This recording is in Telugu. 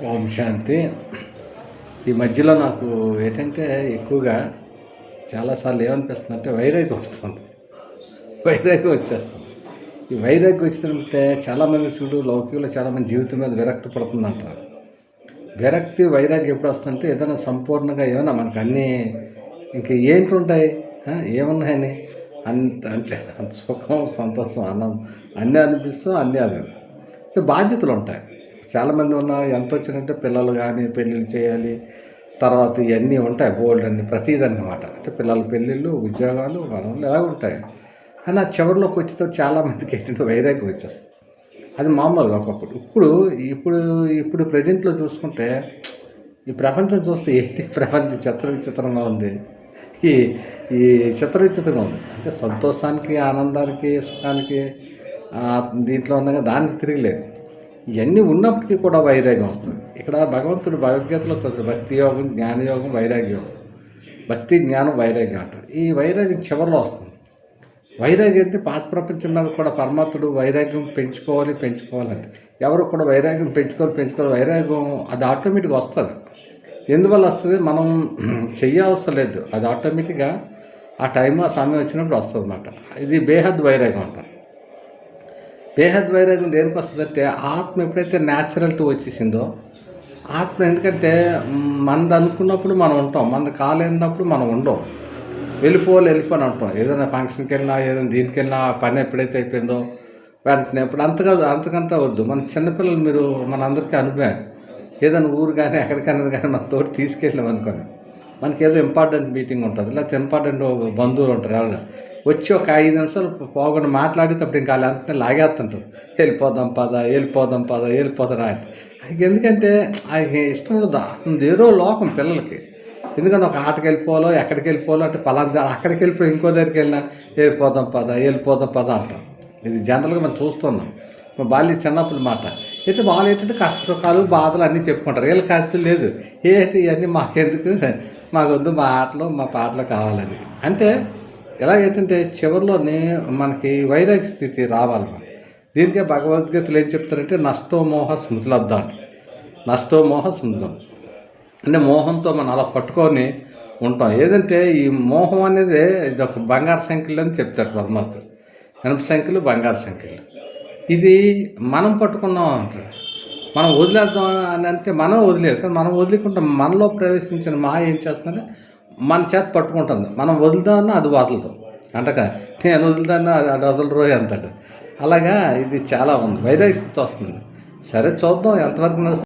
ఓం శాంతి. ఈ మధ్యలో నాకు ఏంటంటే ఎక్కువగా చాలాసార్లు ఏమనిపిస్తుందంటే వైరాగ్యం వస్తుంది. వైరాగ్యం వచ్చేస్తుంది. ఈ వైరాగ్యం వచ్చిందంటే చాలామంది చూడు లౌకికంలో చాలామంది జీవితం మీద విరక్తి పడుతుందంటారు. విరక్తి వైరాగ్యం ఎప్పుడు వస్తుందంటే ఏదైనా సంపూర్ణంగా ఏమైనా మనకు అన్నీ ఇంక ఏంటి ఉంటాయి, ఏమున్నాయని అంత సుఖం సంతోషం ఆనందం అన్నీ అనిపిస్తాం, అన్నీ అది బాధ్యతలు ఉంటాయి. చాలామంది ఎంత వచ్చినంటే పిల్లలు కానీ పెళ్ళిళ్ళు చేయాలి, తర్వాత ఇవన్నీ ఉంటాయి బోల్డ్ అన్ని ప్రతిదన్నమాట. అంటే పిల్లల పెళ్ళిళ్ళు, ఉద్యోగాలు, మనలు ఎలా ఉంటాయి. కానీ ఆ చివరిలోకి వచ్చేటప్పుడు చాలామందికి ఏంటంటే వైరాగ్యం వచ్చేస్తుంది. అది మామూలుగా ఒకప్పుడు. ఇప్పుడు ఇప్పుడు ఇప్పుడు ప్రజెంట్లో చూసుకుంటే ఈ ప్రపంచం చూస్తే ఏంటి ప్రపంచం చిత్ర విచిత్రంగా ఉంది. ఈ ఈ చిత్ర విచిత్రంగా ఉంది. అంటే సంతోషానికి, ఆనందానికి, సుఖానికి దీంట్లో ఉండగా దానికి తిరగలేదు. ఇవన్నీ ఉన్నప్పటికీ కూడా వైరాగ్యం వస్తుంది. ఇక్కడ భగవంతుడు భగవద్గీతలో కొంచెం భక్తి యోగం, జ్ఞానయోగం, వైరాగ్యం, భక్తి జ్ఞానం వైరాగ్యం అంటారు. ఈ వైరాగ్యం చివరిలో వస్తుంది. వైరాగ్యం అంటే పాత ప్రపంచం మీద కూడా పరమాత్ముడు వైరాగ్యం పెంచుకోవాలంటే ఎవరు కూడా వైరాగ్యం పెంచుకోవాలి. వైరాగ్యం అది ఆటోమేటిక్గా వస్తుంది. ఎందువల్ల వస్తుంది? మనం చెయ్యవసరం లేదు, అది ఆటోమేటిక్గా ఆ టైం ఆ సమయం వచ్చినప్పుడు వస్తుంది అన్నమాట. ఇది బేహద్ వైరాగ్యం అంటారు. బేహద్ వైరాగ్యం దేనికి వస్తుందంటే ఆత్మ ఎప్పుడైతే న్యాచురల్టీ వచ్చేసిందో ఆత్మ, ఎందుకంటే మనది అనుకున్నప్పుడు మనం ఉంటాం, మనది కాలేనప్పుడు మనం ఉండం, వెళ్ళిపోని అంటాం. ఏదైనా ఫంక్షన్కి వెళ్ళినా, ఏదైనా దీనికి వెళ్ళినా, పని ఎప్పుడైతే అయిపోయిందో వెంటనే ఇప్పుడు అంతకంటే వద్దు. మన చిన్నపిల్లలు మీరు మన అందరికీ అనుభవం. ఏదైనా ఊరు కానీ ఎక్కడికైనా కానీ మన తోటి తీసుకెళ్ళాం అనుకోని, మనకి ఏదో ఇంపార్టెంట్ మీటింగ్ ఉంటుంది, లేకపోతే ఇంపార్టెంట్ బంధువులు ఉంటారు, ఎవరైనా వచ్చి ఒక 5 నిమిషాలు పోకుండా మాట్లాడేటప్పుడు ఇంకా వాళ్ళు అంతనే లాగేస్తుంటారు. వెళ్ళిపోదాం పద అంటే. ఎందుకంటే ఆయనకి ఇష్టం ఉండదు. అతను ఏదో లోకం పిల్లలకి. ఎందుకంటే ఒక ఆటకి వెళ్ళిపోవాలో ఎక్కడికి వెళ్ళిపోవాలో అంటే పలానా అక్కడికి వెళ్ళిపోయి ఇంకో దగ్గరికి వెళ్ళినా వెళ్ళిపోదాం పద అంటాం. ఇది జనరల్గా మనం చూస్తున్నాం. మా బాల్య చిన్నప్పుడు మాట అయితే వాళ్ళు ఏంటంటే కష్ట సుఖాలు బాధలు అన్నీ చెప్పుకుంటారు. వీళ్ళ ఖర్చు లేదు, ఏంటి ఇవన్నీ మాకెందుకు, మాకొద్దు, మా ఆటలు మా పాటలు కావాలని. అంటే ఎలాగైతే చివరిలోనే మనకి వైరాగ్య స్థితి రావాలి. దీనికే భగవద్గీతలు ఏం చెప్తారంటే నష్టోమోహ స్మృతులద్ద అంట. నష్టోమోహ స్మృతులం అంటే మోహంతో మనం అలా పట్టుకొని ఉంటాం. ఏదంటే ఈ మోహం అనేది ఇది ఒక బంగారు సంఖ్యలు అని చెప్తారు పరమాత్మ. ఇనుప సంఖ్యలు, బంగారు సంఖ్యలు. ఇది మనం పట్టుకున్నాం అంటారు. మనం వదిలేద్దాం అని అంటే మనం వదిలేదు, కానీ మనం వదిలేకుండా మనలో ప్రవేశించిన మాయ ఏం చేస్తుందంటే మన చేత పట్టుకుంటుంది. మనం వదులుదామన్నా అది వదలదు అంటక, నేను వదులుదాన్నా అది వదలరు అంటాడు. అలాగా ఇది చాలా ఉంది, వైరాగ్య స్థితి వస్తుంది. సరే చూద్దాం ఎంతవరకు నడుస్తుంది.